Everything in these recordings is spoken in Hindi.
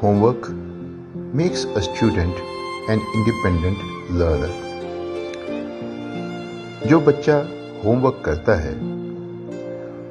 Homework makes a student an independent learner. जो बच्चा होमवर्क करता है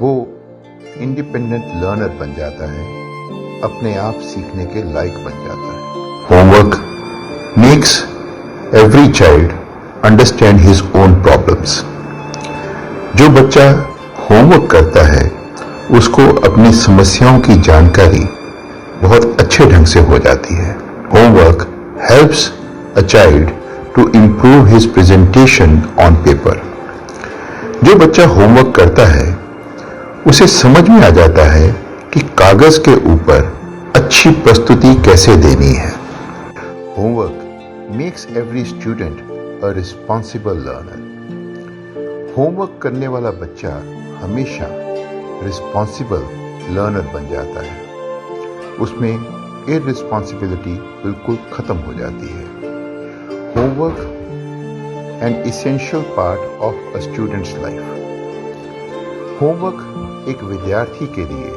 वो इंडिपेंडेंट लर्नर बन जाता है, अपने आप सीखने के लायक बन जाता है. Homework makes every child understand his own problems. जो बच्चा होमवर्क करता है उसको अपनी समस्याओं की जानकारी बहुत अच्छे ढंग से हो जाती है. Homework helps a child to improve his presentation on paper. जो बच्चा होमवर्क करता है उसे समझ में आ जाता है कि कागज के ऊपर अच्छी प्रस्तुति कैसे देनी है. Homework makes every student a responsible learner. Homework करने वाला बच्चा हमेशा रिस्पॉन्सिबल लर्नर बन जाता है. उसमें इररिस्पॉन्सिबिलिटी बिल्कुल खत्म हो जाती है. Homework an essential part of a students life. Homework एक विद्यार्थी के लिए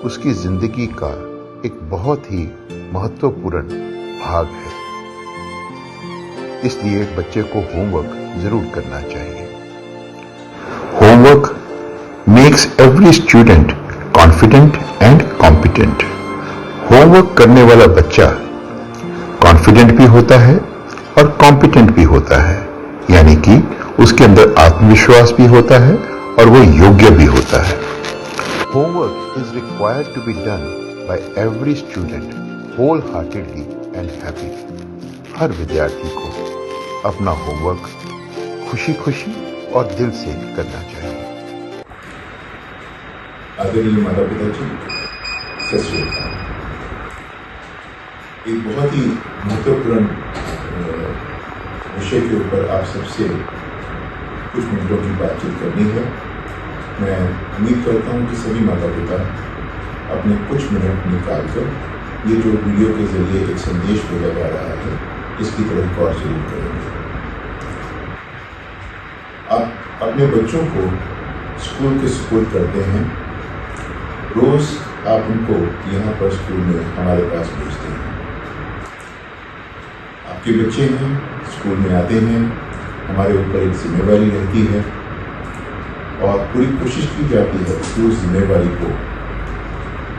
उसकी जिंदगी का एक बहुत ही महत्वपूर्ण भाग है. इसलिए बच्चे को होमवर्क जरूर करना चाहिए. Homework makes every student confident and competent. Homework करने वाला बच्चा कॉन्फिडेंट भी होता है और कॉम्पिटेंट भी होता है, यानी कि उसके अंदर आत्मविश्वास भी होता है और वो योग्य भी होता है. Homework is required to be done by every student wholeheartedly and happy. हर विद्यार्थी को अपना होमवर्क खुशी खुशी और दिल से करना चाहिए. आदरणीय माता पिता जी, सत श्री अकाल. एक बहुत ही महत्वपूर्ण विषय के ऊपर आप सबसे कुछ मिनटों की बातचीत करनी है. मैं उम्मीद करता हूं कि सभी माता पिता अपने कुछ मिनट निकालकर ये जो वीडियो के जरिए एक संदेश भेजा जा रहा है इसकी तरफ गौर जरूर करेंगे. आप अपने बच्चों को स्कूल के सपोर्ट करते हैं. रोज आप उनको यहाँ पर स्कूल में हमारे पास भेजते हैं. आपके बच्चे हैं, स्कूल में आते हैं, हमारे ऊपर एक जिम्मेवारी रहती है और पूरी कोशिश की जाती है कि उस जिम्मेवारी को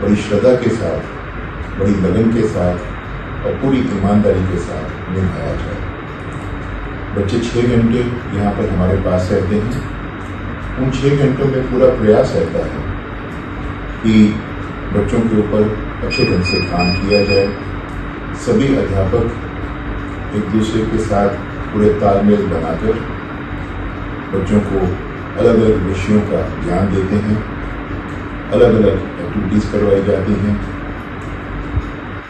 बड़ी श्रद्धा के साथ, बड़ी लगन के साथ और पूरी ईमानदारी के साथ निभाया जाए. बच्चे 6 घंटे यहाँ पर हमारे पास रहते हैं. उन 6 घंटों में पूरा प्रयास रहता है कि बच्चों के ऊपर अच्छे ढंग से काम किया जाए. सभी अध्यापक एक दूसरे के साथ पूरे तालमेल बनाकर बच्चों को अलग अलग विषयों का ज्ञान देते हैं. अलग अलग एक्टिविटीज़ करवाई जाती हैं.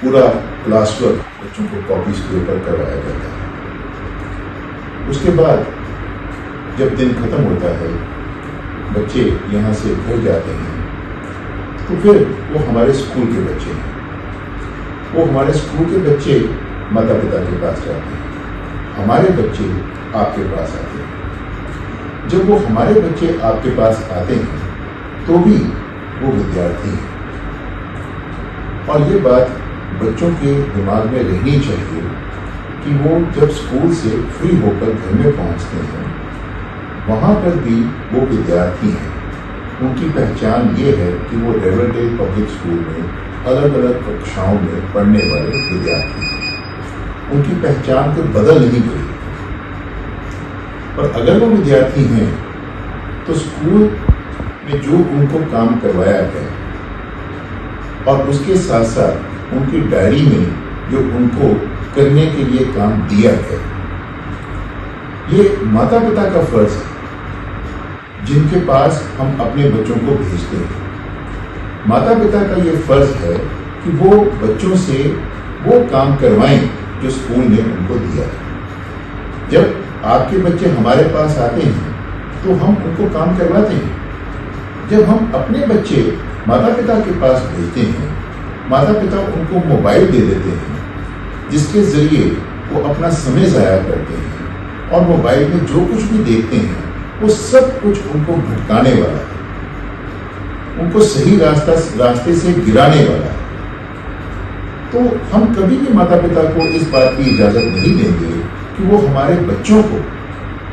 पूरा क्लास वर्क बच्चों को कॉपीज के ऊपर करवाया जाता है. उसके बाद जब दिन खत्म होता है, बच्चे यहाँ से घर जाते हैं, तो फिर वो हमारे स्कूल के बच्चे हैं. वो हमारे स्कूल के बच्चे माता पिता के पास जाते हैं. हमारे बच्चे आपके पास आते हैं. जब वो हमारे बच्चे आपके पास आते हैं तो भी वो विद्यार्थी हैं. और ये बात बच्चों के दिमाग में रहनी चाहिए कि वो जब स्कूल से फ्री होकर घर में पहुंचते हैं वहाँ पर भी वो विद्यार्थी हैं. उनकी पहचान ये है कि वो रेवरडेल पब्लिक स्कूल में अलग अलग कक्षाओं में पढ़ने वाले विद्यार्थी हैं. उनकी पहचान तो बदल नहीं गई. पर अगर वो विद्यार्थी हैं तो स्कूल में जो उनको काम करवाया गया और उसके साथ साथ उनकी डायरी में जो उनको करने के लिए काम दिया गया, ये माता पिता का फर्ज है जिनके पास हम अपने बच्चों को भेजते हैं. माता पिता का ये फर्ज है कि वो बच्चों से वो काम करवाएं जो स्कूल ने उनको दिया है. जब आपके बच्चे हमारे पास आते हैं तो हम उनको काम करवाते हैं. जब हम अपने बच्चे माता पिता के पास भेजते हैं, माता पिता उनको मोबाइल दे देते हैं जिसके जरिए वो अपना समय ज़ाया करते हैं और मोबाइल में जो कुछ भी देखते हैं वो सब कुछ उनको भटकाने वाला है, उनको सही रास्ते से गिराने वाला है. तो हम कभी भी माता पिता को इस बात की इजाजत नहीं देंगे कि वो हमारे बच्चों को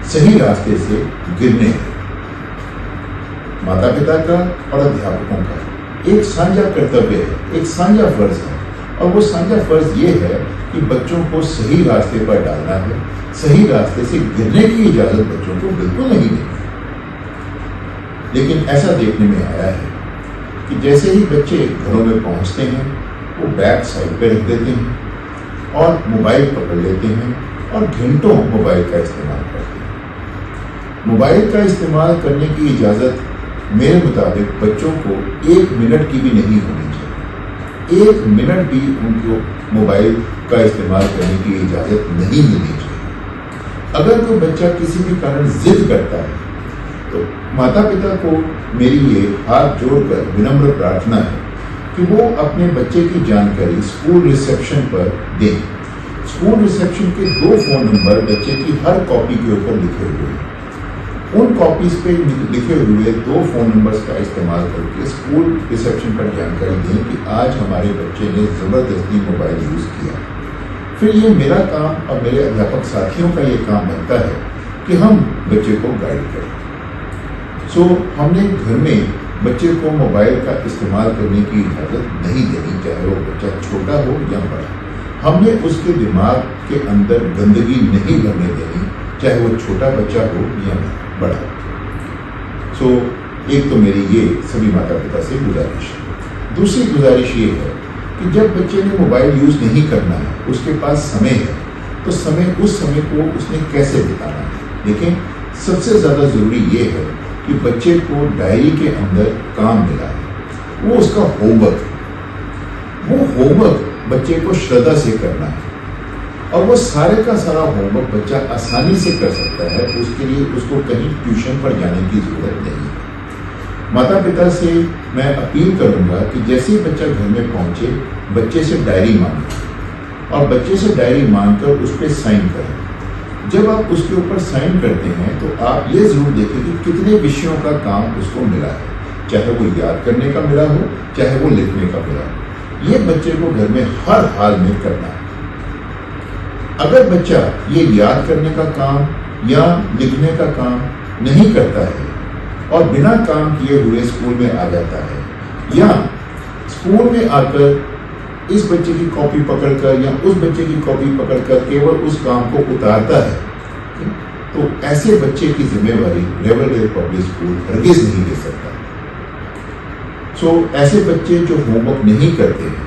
सही रास्ते से गिरने दें। माता पिता का और अध्यापकों का एक साझा कर्तव्य है, एक साझा फर्ज है, और वो साझा फर्ज ये है कि बच्चों को सही रास्ते पर डालना है। सही रास्ते से गिरने की इजाजत बच्चों को बिल्कुल नहीं देनी है। लेकिन ऐसा देखने में आया है कि जैसे ही बच्चे घरों में पहुंचते हैं, वो बैग साइड पे रख देते हैं और मोबाइल पकड़ लेते हैं और घंटों मोबाइल का इस्तेमाल करते हैं। मोबाइल का इस्तेमाल करने की इजाजत मेरे मुताबिक बच्चों को 1 मिनट की भी नहीं होनी चाहिए। 1 मिनट भी उनको मोबाइल का इस्तेमाल करने की इजाजत नहीं मिलनी चाहिए। अगर कोई बच्चा किसी भी कारण जिद करता है तो माता पिता को मेरी ये हाथ जोड़कर विनम्र प्रार्थना है कि वो अपने बच्चे की जानकारी स्कूल रिसेप्शन पर दें। स्कूल रिसेप्शन के 2 फोन नंबर बच्चे की हर कॉपी के ऊपर लिखे हुए हैं। उन कॉपीज पे लिखे हुए 2 फोन नंबर्स का इस्तेमाल करके स्कूल रिसेप्शन पर जानकारी दें कि आज हमारे बच्चे ने जबरदस्ती मोबाइल यूज किया। फिर ये मेरा काम और मेरे अध्यापक साथियों का ये काम बनता है कि हम बच्चे को गाइड करें। सो हमने घर में बच्चे को मोबाइल का इस्तेमाल करने की इजाज़त नहीं देनी, चाहे वो बच्चा छोटा हो या बड़ा। हमने उसके दिमाग के अंदर गंदगी नहीं भरने देनी, चाहे वो छोटा बच्चा हो या बड़ा। सो एक तो मेरी ये सभी माता पिता से गुजारिश है। दूसरी गुजारिश ये है कि जब बच्चे ने मोबाइल यूज़ नहीं करना है, उसके पास समय है, तो उस समय को उसने कैसे बिताना है। लेकिन सबसे ज़्यादा ज़रूरी ये है कि बच्चे को डायरी के अंदर काम मिला है, वो उसका होमवर्क है। वो होमवर्क बच्चे को श्रद्धा से करना है और वो सारे का सारा होमवर्क बच्चा आसानी से कर सकता है। उसके लिए उसको कहीं ट्यूशन पर जाने की जरूरत नहीं है। माता पिता से मैं अपील करूंगा कि जैसे ही बच्चा घर में पहुंचे, बच्चे से डायरी मांगे और बच्चे से डायरी मांगकर उस पर साइन करें। जब आप उसके ऊपर साइन करते हैं तो आप ये जरूर देखें कि कितने विषयों का काम उसको मिला है, चाहे वो याद करने का मिला हो, चाहे वो लिखने का मिला हो। ये बच्चे को घर में हर हाल में करना है। अगर बच्चा ये याद करने का काम या लिखने का काम नहीं करता है और बिना काम किए हुए स्कूल में आ जाता है, या स्कूल में आकर इस बच्चे की कॉपी पकड़कर या उस बच्चे की कॉपी पकड़कर केवल उस काम को उतारता है, तो ऐसे बच्चे की जिम्मेवारी रेवलवेयर पब्लिक स्कूल हरगिज नहीं ले सकता। सो ऐसे बच्चे जो होमवर्क नहीं करते हैं,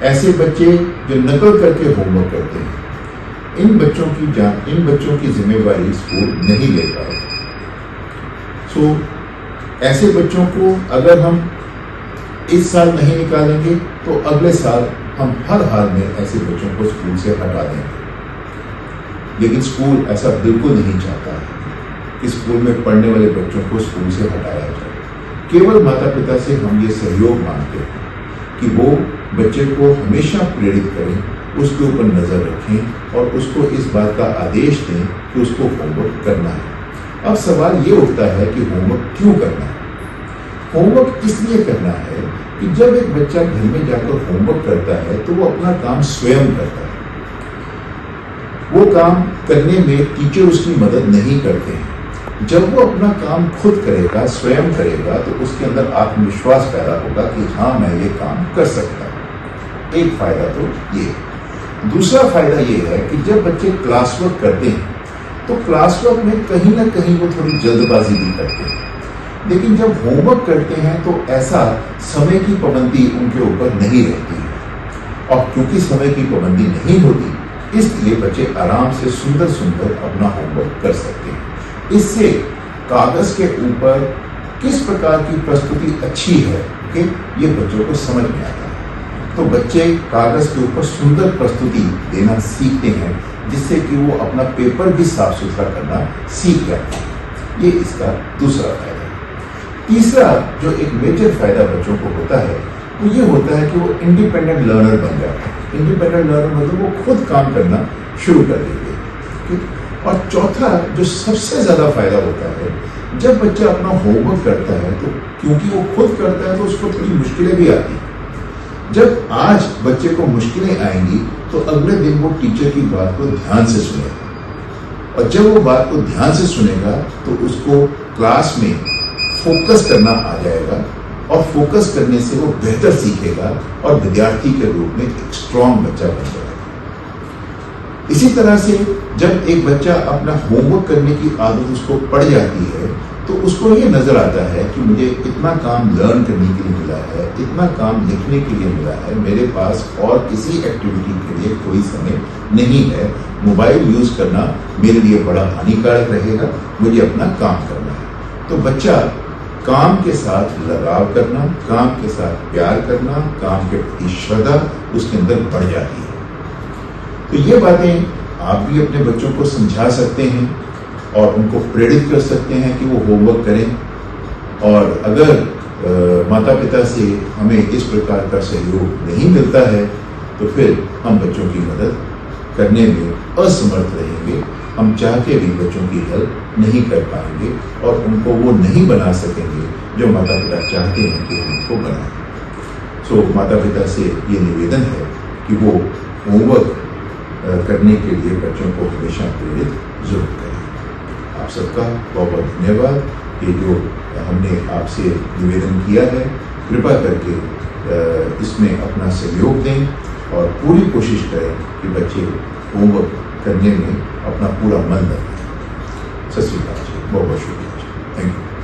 ऐसे बच्चे जो नकल करके होमवर्क करते हैं, इन बच्चों की जिम्मेवारी स्कूल नहीं ले पाएगा। सो ऐसे बच्चों को अगर हम इस साल नहीं निकालेंगे तो अगले साल हम हर हाल में ऐसे बच्चों को स्कूल से हटा देंगे। लेकिन स्कूल ऐसा बिल्कुल नहीं चाहता है कि स्कूल में पढ़ने वाले बच्चों को स्कूल से हटाया जाए। केवल माता पिता से हम ये सहयोग मांगते हैं कि वो बच्चे को हमेशा प्रेरित करें, उसके ऊपर नज़र रखें और उसको इस बात का आदेश दें कि उसको होमवर्क करना है। अब सवाल ये उठता है कि होमवर्क क्यों करना है। होमवर्क इसलिए करना है कि जब एक बच्चा घर में जाकर होमवर्क करता है तो वो अपना काम स्वयं करता है। वो काम करने में टीचर उसकी मदद नहीं करते हैं। जब वो अपना काम खुद करेगा, स्वयं करेगा, तो उसके अंदर आत्मविश्वास पैदा होगा कि हाँ, मैं ये काम कर सकता हूँ। एक फायदा तो ये। दूसरा फायदा ये है कि जब बच्चे क्लास वर्क करते हैं तो क्लास वर्क में कहीं ना कहीं वो थोड़ी जल्दबाजी भी करते हैं, लेकिन जब होमवर्क करते हैं तो ऐसा समय की पाबंदी उनके ऊपर नहीं रहती है। और क्योंकि समय की पाबंदी नहीं होती, इसलिए बच्चे आराम से सुंदर सुंदर अपना होमवर्क कर सकते हैं। इससे कागज के ऊपर किस प्रकार की प्रस्तुति अच्छी है कि ये बच्चों को समझ में आता है। तो बच्चे कागज के ऊपर सुंदर प्रस्तुति देना सीखते हैं, जिससे कि वो अपना पेपर भी साफ सुथरा करना सीख जाते हैं। ये इसका दूसरा फायदा है। तीसरा जो एक मेजर फायदा बच्चों को होता है वो ये होता है कि वो इंडिपेंडेंट लर्नर बन जाते हैं। इंडिपेंडेंट लर्नर मतलब वो खुद काम करना शुरू कर देते हैं। और चौथा जो सबसे ज़्यादा फायदा होता है, जब बच्चा अपना होमवर्क करता है तो क्योंकि वो खुद करता है तो उसको थोड़ी मुश्किलें भी आती हैं। जब आज बच्चे को मुश्किलें आएंगी तो अगले दिन वो टीचर की बात को ध्यान से सुनेगा, और जब वो बात को ध्यान से सुनेगा तो उसको क्लास में फोकस करना आ जाएगा, और फोकस करने से वो बेहतर सीखेगा और विद्यार्थी के रूप में एक स्ट्रांग बच्चा बन जाएगा। इसी तरह से जब एक बच्चा अपना होमवर्क करने की आदत उसको पड़ जाती है तो उसको ये नजर आता है कि मुझे इतना काम लर्न करने के लिए मिला है, इतना काम लिखने के लिए मिला है, मेरे पास और किसी एक्टिविटी के लिए कोई समय नहीं है, मोबाइल यूज करना मेरे लिए बड़ा हानिकारक रहेगा, मुझे अपना काम करना है। तो बच्चा काम के साथ लगाव करना, काम के साथ प्यार करना, काम के प्रति श्रद्धा उसके अंदर बढ़ जाती है। तो ये बातें आप भी अपने बच्चों को समझा सकते हैं और उनको प्रेरित कर सकते हैं कि वो होमवर्क करें। और अगर माता पिता से हमें इस प्रकार का सहयोग नहीं मिलता है तो फिर हम बच्चों की मदद करने में असमर्थ रहेंगे, हम चाह के भी बच्चों की हेल्प नहीं कर पाएंगे और उनको वो नहीं बना सकेंगे जो माता पिता चाहते हैं कि हम उनको बनाएं। सो माता पिता से ये निवेदन है कि वो होमवर्क करने के लिए बच्चों को हमेशा प्रेरित जरूर करें। आप सबका बहुत बहुत धन्यवाद। ये जो हमने आपसे निवेदन किया है, कृपा करके इसमें अपना सहयोग दें और पूरी कोशिश करें कि बच्चे होमवर्क करने में अपना पूरा मन लगाएं। सत श्री अकाल जी, बहुत बहुत शुक्रिया। Thank you.